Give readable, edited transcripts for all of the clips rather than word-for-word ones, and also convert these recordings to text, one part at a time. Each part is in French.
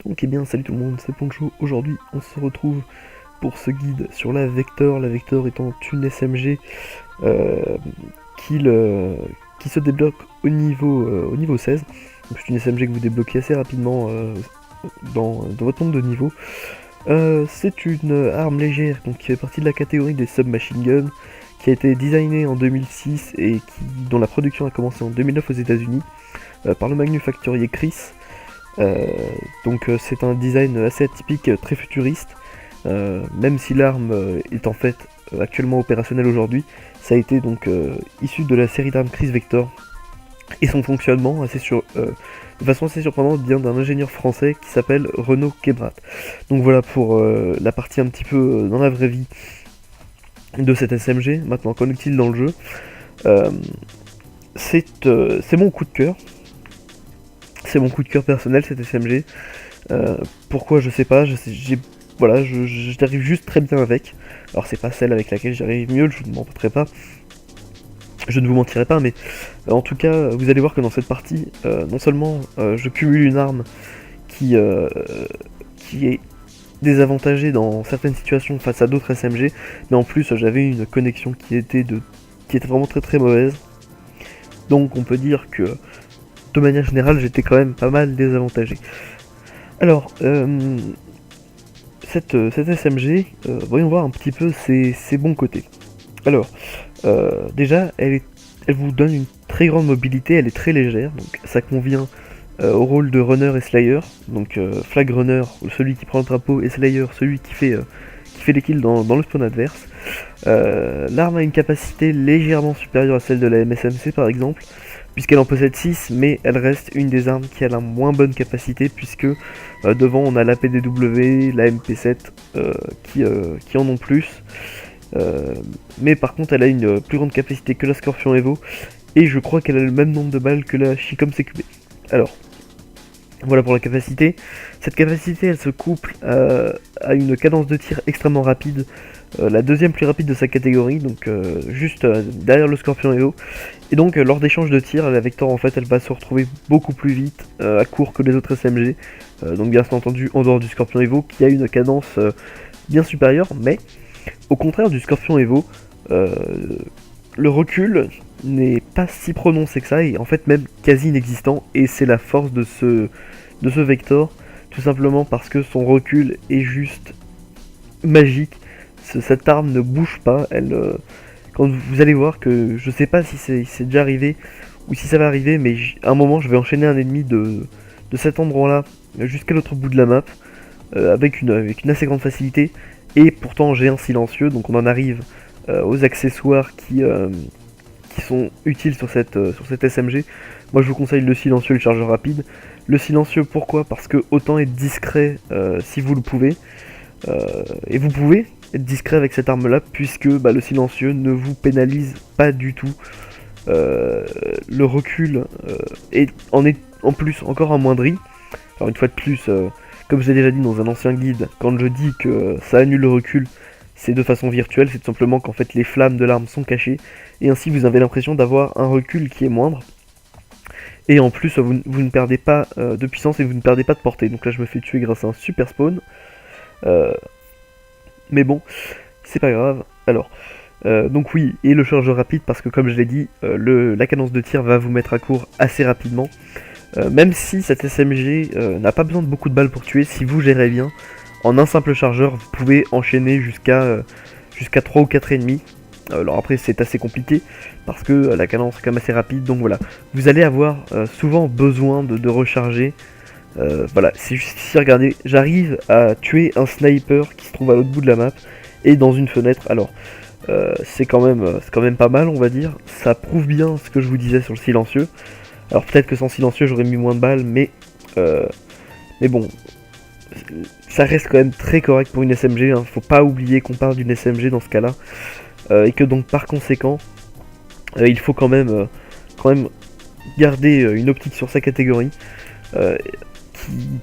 Donc eh bien salut tout le monde, c'est Poncho. Aujourd'hui on se retrouve pour ce guide sur la Vector. La Vector étant une SMG euh, qui, le- qui se débloque au niveau 16. Donc c'est une SMG que vous débloquez assez rapidement dans votre nombre de niveaux. C'est une arme légère donc qui fait partie de la catégorie des submachine guns, qui a été designée en 2006 et dont la production a commencé en 2009 aux États-Unis par le manufacturier Chris. C'est un design assez atypique, très futuriste, même si l'arme est en fait actuellement opérationnelle aujourd'hui. Ça a été donc issu de la série d'armes Chris Vector, et son fonctionnement de façon assez surprenante vient d'un ingénieur français qui s'appelle Renaud Quebrat. Donc voilà pour la partie un petit peu dans la vraie vie de cette SMG. Maintenant, qu'en est-il dans le jeu? Euh, c'est mon coup de cœur. C'est mon coup de cœur personnel, cette SMG. Pourquoi je sais pas, j'arrive juste très bien avec. Alors c'est pas celle avec laquelle j'arrive mieux, je ne m'en montrerai pas. Je ne vous mentirai pas, mais en tout cas, vous allez voir que dans cette partie, non seulement je cumule une arme qui, euh, qui est désavantagée dans certaines situations face à d'autres SMG, mais en plus j'avais une connexion qui était vraiment très très mauvaise. Donc on peut dire que de manière générale j'étais quand même pas mal désavantagé. Alors, cette SMG, voyons voir un petit peu ses bons côtés. Alors, déjà, elle vous donne une très grande mobilité, elle est très légère, donc ça convient au rôle de runner et slayer. Donc flag runner, celui qui prend le drapeau, et slayer, celui qui fait les kills dans le spawn adverse. L'arme a une capacité légèrement supérieure à celle de la MSMC par exemple, puisqu'elle en possède 6, mais elle reste une des armes qui a la moins bonne capacité, puisque devant on a la PDW, la MP7 qui en ont plus. Mais par contre elle a une plus grande capacité que la Scorpion Evo, et je crois qu'elle a le même nombre de balles que la Chicom CQB. Alors, voilà pour la capacité. Cette capacité elle se couple à une cadence de tir extrêmement rapide, la deuxième plus rapide de sa catégorie, donc juste derrière le Scorpion Evo. Et donc lors d'échanges de tir, la Vector en fait elle va se retrouver beaucoup plus vite à court que les autres SMG, donc bien entendu en dehors du Scorpion Evo qui a une cadence bien supérieure, mais au contraire du Scorpion Evo, euh, le recul n'est pas si prononcé que ça, et en fait même quasi inexistant, et c'est la force de ce Vector, tout simplement parce que son recul est juste magique. Cette arme ne bouge pas, quand vous allez voir que je sais pas si c'est déjà arrivé ou si ça va arriver, mais à un moment je vais enchaîner un ennemi de cet endroit là jusqu'à l'autre bout de la map avec avec une assez grande facilité, et pourtant j'ai un silencieux, donc on en arrive aux accessoires qui sont utiles sur cette SMG. Moi je vous conseille le silencieux et le chargeur rapide. Le silencieux pourquoi? Parce que autant être discret si vous le pouvez, et vous pouvez être discret avec cette arme là, puisque le silencieux ne vous pénalise pas du tout. Le recul est en plus encore amoindri. Alors une fois de plus, comme je l'ai déjà dit dans un ancien guide, quand je dis que ça annule le recul, c'est de façon virtuelle, c'est tout simplement qu'en fait les flammes de l'arme sont cachées, et ainsi vous avez l'impression d'avoir un recul qui est moindre. Et en plus, vous ne perdez pas de puissance et vous ne perdez pas de portée. Donc là, je me fais tuer grâce à un super spawn. Euh, mais bon, c'est pas grave. Alors, donc oui, et le chargeur rapide, parce que comme je l'ai dit, la cadence de tir va vous mettre à court assez rapidement. Même si cette SMG n'a pas besoin de beaucoup de balles pour tuer, si vous gérez bien, en un simple chargeur, vous pouvez enchaîner jusqu'à 3 ou 4 ennemis. Alors après c'est assez compliqué, parce que la cadence est quand même assez rapide, donc voilà. Vous allez avoir souvent besoin de recharger. Voilà, c'est juste ici, regardez, j'arrive à tuer un sniper qui se trouve à l'autre bout de la map, et dans une fenêtre. Alors, c'est quand même pas mal, on va dire. Ça prouve bien ce que je vous disais sur le silencieux. Alors peut-être que sans silencieux j'aurais mis moins de balles, mais bon, ça reste quand même très correct pour une SMG, hein. Faut pas oublier qu'on parle d'une SMG dans ce cas-là, et que donc par conséquent, il faut quand même garder une optique sur sa catégorie, euh,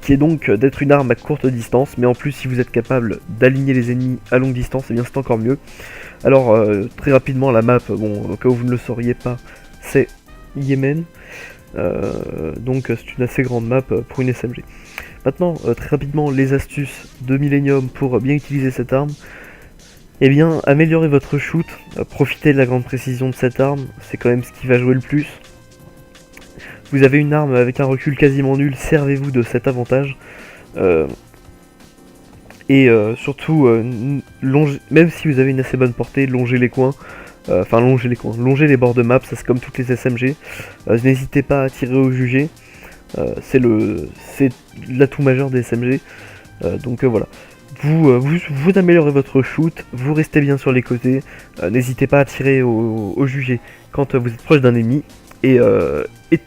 qui est donc d'être une arme à courte distance, mais en plus si vous êtes capable d'aligner les ennemis à longue distance, et bien c'est encore mieux. Alors très rapidement la map, bon au cas où vous ne le sauriez pas, c'est Yémen. Donc c'est une assez grande map pour une SMG. Maintenant, très rapidement, les astuces de Millennium pour bien utiliser cette arme. Eh bien, améliorez votre shoot, profitez de la grande précision de cette arme, c'est quand même ce qui va jouer le plus. Vous avez une arme avec un recul quasiment nul, servez-vous de cet avantage. Surtout, même si vous avez une assez bonne portée, longez les coins. Longez les bords de map, ça c'est comme toutes les SMG. N'hésitez pas à tirer au jugé, c'est l'atout majeur des SMG. Voilà. Vous améliorez votre shoot, vous restez bien sur les côtés, n'hésitez pas à tirer au jugé quand vous êtes proche d'un ennemi, et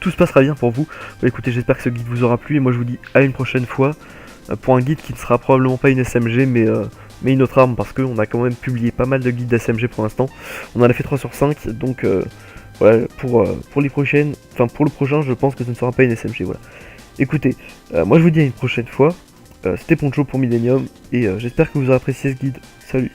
tout se passera bien pour vous. Bah, écoutez, j'espère que ce guide vous aura plu, et moi je vous dis à une prochaine fois, pour un guide qui ne sera probablement pas une SMG, mais une autre arme, parce qu'on a quand même publié pas mal de guides d'SMG pour l'instant. On en a fait 3 sur 5, donc voilà, pour les prochaines, enfin pour le prochain, je pense que ce ne sera pas une SMG, voilà. Écoutez, moi je vous dis à une prochaine fois. C'était Poncho pour Millennium, et j'espère que vous aurez apprécié ce guide. Salut!